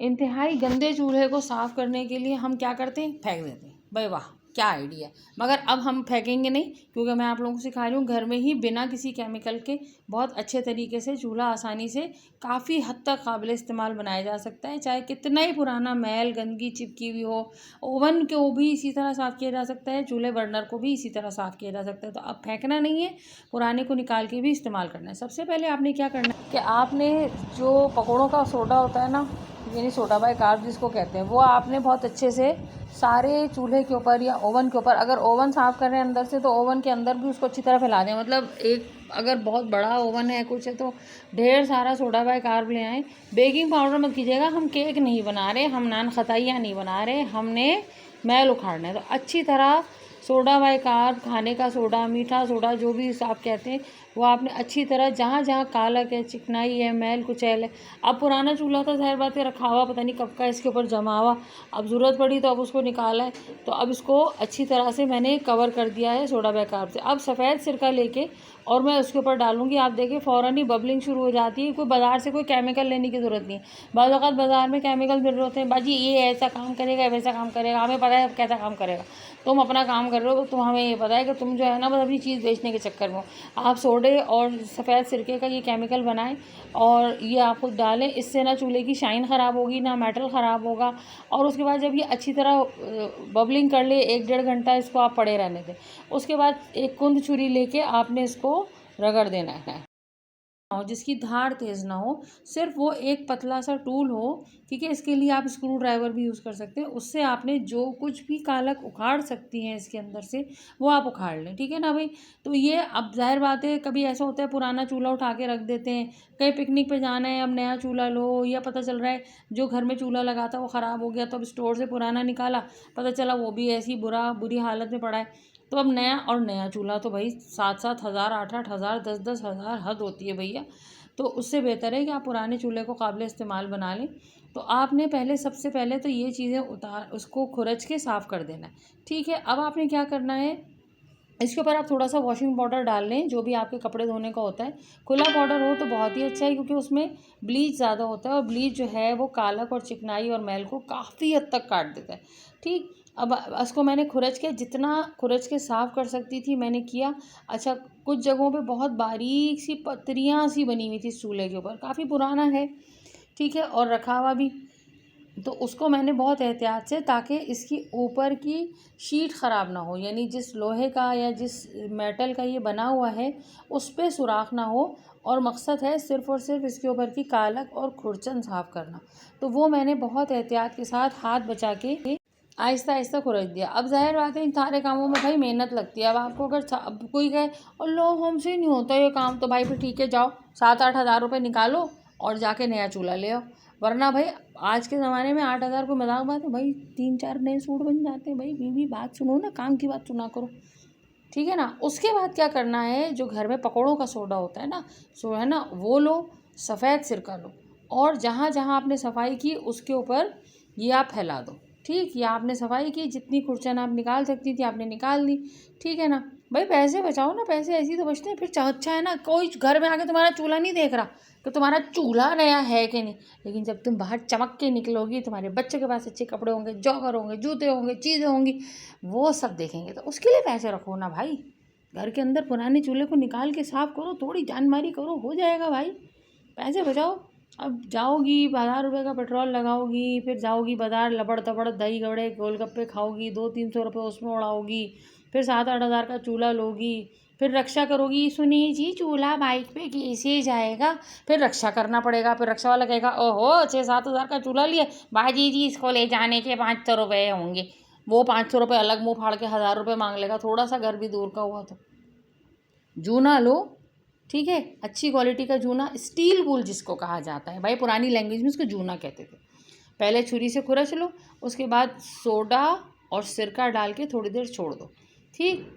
इंतहाई गंदे चूल्हे को साफ़ करने के लिए हम क्या करते हैं, फेंक देते हैं। भाई वाह, क्या आइडिया। मगर अब हम फेंकेंगे नहीं, क्योंकि मैं आप लोगों को सिखा रही हूँ घर में ही बिना किसी केमिकल के बहुत अच्छे तरीके से चूल्हा आसानी से काफ़ी हद तक काबिल इस्तेमाल बनाया जा सकता है। चाहे कितना ही पुराना मैल गंदगी चिपकी हुई हो, ओवन को भी इसी तरह साफ़ किया जा सकता है, चूल्हे बर्नर को भी इसी तरह साफ़ किया जा सकता है। तो अब फेंकना नहीं है, पुराने को निकाल के भी इस्तेमाल करना है। सबसे पहले आपने क्या करना है कि आपने जो पकौड़ों का सोडा होता है ना, यानी सोडा बाइकार्ब जिसको कहते हैं, वो आपने बहुत अच्छे से सारे चूल्हे के ऊपर या ओवन के ऊपर, अगर ओवन साफ़ कर रहे हैं अंदर से तो ओवन के अंदर भी उसको अच्छी तरह फैला दें। मतलब एक अगर बहुत बड़ा ओवन है कुछ है तो ढेर सारा सोडा बाइकार्ब ले आएँ। बेकिंग पाउडर मत कीजिएगा, हम केक नहीं बना रहे, हम नान खताइयाँ नहीं बना रहे, हमने मैल उखाड़ना है। तो अच्छी तरह सोडा बाइकार्ब, खाने का सोडा, मीठा सोडा, जो भी आप कहते हैं, वो आपने अच्छी तरह जहाँ जहाँ कालक है, चिकनाई है, मैल कुचैल है। अब पुराना चूल्हा था, ज़ाहिर बात है रखा हुआ पता नहीं कब का इसके ऊपर जमा हुआ, अब ज़रूरत पड़ी तो अब उसको निकाला है। तो अब इसको अच्छी तरह से मैंने कवर कर दिया है सोडा बाइकार्ब से। अब सफ़ेद सिरका लेके और मैं उसके ऊपर डालूंगी। आप देखिए फ़ौरन ही बबलिंग शुरू हो जाती है। कोई बाज़ार से कोई केमिकल लेने की ज़रूरत नहीं है। बाज़ औक़ात बाज़ार में केमिकल मिल रहे होते हैं, बाजी ये ऐसा काम करेगा, वैसा काम करेगा, हमें पता है कैसा काम करेगा। तुम अपना काम कर रहे हो, तुम हमें ये पता है कि तुम जो है ना बस अपनी चीज़ बेचने के चक्कर में हो। आप सोडे और सफ़ेद सिरके का ये केमिकल बनाएं और ये आप खुद डालें। इससे ना चूल्हे की शाइन ख़राब होगी, ना मेटल ख़राब होगा। और उसके बाद जब ये अच्छी तरह बबलिंग कर ले, 1-1.5 घंटा इसको आप पड़े रहने दें। उसके बाद एक कुंद छुरी लेके आपने इसको रगड़ देना है, और जिसकी धार तेज़ ना हो, सिर्फ वो एक पतला सा टूल हो, ठीक है। इसके लिए आप स्क्रू ड्राइवर भी यूज़ कर सकते हैं। उससे आपने जो कुछ भी कालक उखाड़ सकती हैं इसके अंदर से, वो आप उखाड़ लें, ठीक है ना भाई। तो ये अब ज़ाहिर बात है कभी ऐसा होता है पुराना चूल्हा उठा के रख देते हैं, कहीं पिकनिक पे जाना है, अब नया चूल्हा लो, या पता चल रहा है जो घर में चूल्हा लगा था वो ख़राब हो गया, तो अब स्टोर से पुराना निकाला, पता चला वो भी ऐसी बुरी हालत में पड़ा है। तो अब नया, और नया चूल्हा तो भाई 7-7 हज़ार, 8-8 हज़ार, 10-10 हज़ार हद होती है भैया। तो उससे बेहतर है कि आप पुराने चूल्हे को काबिल इस्तेमाल बना लें। तो आपने पहले, सबसे पहले तो ये चीज़ें उसको खुरच के साफ़ कर देना है, ठीक है। अब आपने क्या करना है, इसके ऊपर आप थोड़ा सा वॉशिंग पाउडर डाल लें, जो भी आपके कपड़े धोने का होता है। खुला पाउडर हो तो बहुत ही अच्छा है, क्योंकि उसमें ब्लीच ज़्यादा होता है, और ब्लीच जो है वो कालक और चिकनाई और मैल को काफ़ी हद तक काट देता है, ठीक। अब इसको मैंने खुरच के, जितना खुरच के साफ़ कर सकती थी मैंने किया। अच्छा, कुछ जगहों पे बहुत बारीक सी पतरियाँ सी बनी हुई थी चूल्हे के ऊपर, काफ़ी पुराना है, ठीक है, और रखा हुआ भी। तो उसको मैंने बहुत एहतियात से, ताकि इसकी ऊपर की शीट ख़राब ना हो, यानी जिस लोहे का या जिस मेटल का ये बना हुआ है उस पे सुराख ना हो, और मकसद है सिर्फ़ और सिर्फ इसके ऊपर की कालक और खुरचन साफ़ करना। तो वो मैंने बहुत एहतियात के साथ हाथ बचा के आहिस्ता आहिस्ता खुरच दिया। अब ज़ाहिर बात है इन सारे कामों में भाई मेहनत लगती है। अब आपको अगर अब कोई कहे अल्लाह हमसे नहीं होता ये काम, तो भाई फिर ठीक है, जाओ 7-8 हज़ार रुपये निकालो और जाके नया चूल्हा ले आओ। वरना भाई आज के ज़माने में 8 हज़ार को मजाक बात है भाई, 3-4 नए सूट बन जाते हैं। भाई बीवी बात सुनो ना, काम की बात सुना करो, ठीक है ना। उसके बाद क्या करना है, जो घर में पकौड़ों का सोडा होता है ना, सो है ना, वो लो, सफ़ेद सिरका लो, और जहाँ जहाँ आपने सफाई की उसके ऊपर ये आप फैला दो, ठीक। ये आपने सफाई की, जितनी खुरचन आप निकाल सकती थी आपने निकाल दी, ठीक है ना। भाई पैसे बचाओ ना, पैसे ऐसे ही तो बचते हैं। फिर अच्छा है ना, कोई घर में आके तुम्हारा चूल्हा नहीं देख रहा कि तुम्हारा चूल्हा नया है कि नहीं, लेकिन जब तुम बाहर चमक के निकलोगी, तुम्हारे बच्चे के पास अच्छे कपड़े होंगे, जॉगर होंगे, जूते होंगे, चीज़ें होंगी, वो सब देखेंगे। तो उसके लिए पैसे रखो ना भाई। घर के अंदर पुराने चूल्हे को निकाल के साफ़ करो, थोड़ी जानमारी करो, हो जाएगा भाई, पैसे बचाओ। अब जाओगी 1000 रुपये का पेट्रोल लगाओगी, फिर जाओगी बाज़ार, लबड़ तबड़ दही गड़े गोलगप्पे खाओगी, 200-300 रुपये उसमें उड़ाओगी, फिर 7-8 हज़ार का चूल्हा लोगी, फिर रक्षा करोगी, सुनिए जी चूल्हा बाइक पे कैसे जाएगा, फिर रक्षा करना पड़ेगा। फिर रक्षा वाला कहेगा ओहो 6-7 हज़ार का चूल्हा लिया बाजी जी, इसको ले जाने के 500 रुपये होंगे। वो 500 रुपये अलग मुँह फाड़ के 1000 रुपये मांग लेगा, थोड़ा सा घर भी दूर का हुआ तो। जूना लो, ठीक है, अच्छी क्वालिटी का जूना, स्टील वूल जिसको कहा जाता है भाई, पुरानी लैंग्वेज में उसको जूना कहते थे। पहले छुरी से खुरच लो, उसके बाद सोडा और सिरका डाल के थोड़ी देर छोड़ दो, ठीक।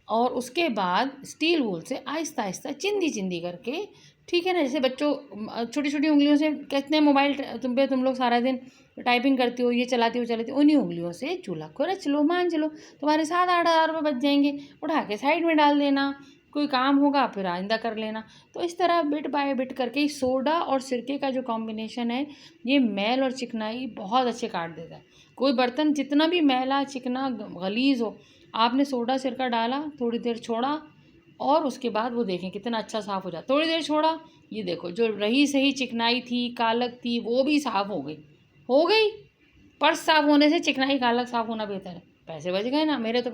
और उसके बाद स्टील वूल से आहिस्ता आहिस्ता चिंदी चिंदी करके, ठीक है ना, जैसे बच्चों छोटी छोटी उंगलियों से कितने मोबाइल तुम लोग सारा दिन टाइपिंग करती हो, ये चलाती हो, उन्हीं उंगलियों से चूल्हा खुरच लो, मांझ लो, तुम्हारे 7-8 हज़ार रुपये बच जाएंगे। उठा के साइड में डाल देना, कोई काम होगा फिर आइंदा कर लेना। तो इस तरह बिट बाय बिट करके सोडा और सिरके का जो कॉम्बिनेशन है ये मैल और चिकनाई बहुत अच्छे काट देता है। कोई बर्तन जितना भी मैला चिकना गलीज हो, आपने सोडा सिरका डाला, थोड़ी देर छोड़ा और उसके बाद वो देखें कितना अच्छा साफ़ हो जाता। थोड़ी देर छोड़ा, ये देखो जो रही सही चिकनाई थी, कालक थी, वो भी साफ़ हो गई। पर्स साफ़ होने से चिकनाई कालक साफ़ होना बेहतर है। पैसे बच गए ना, मेरे तो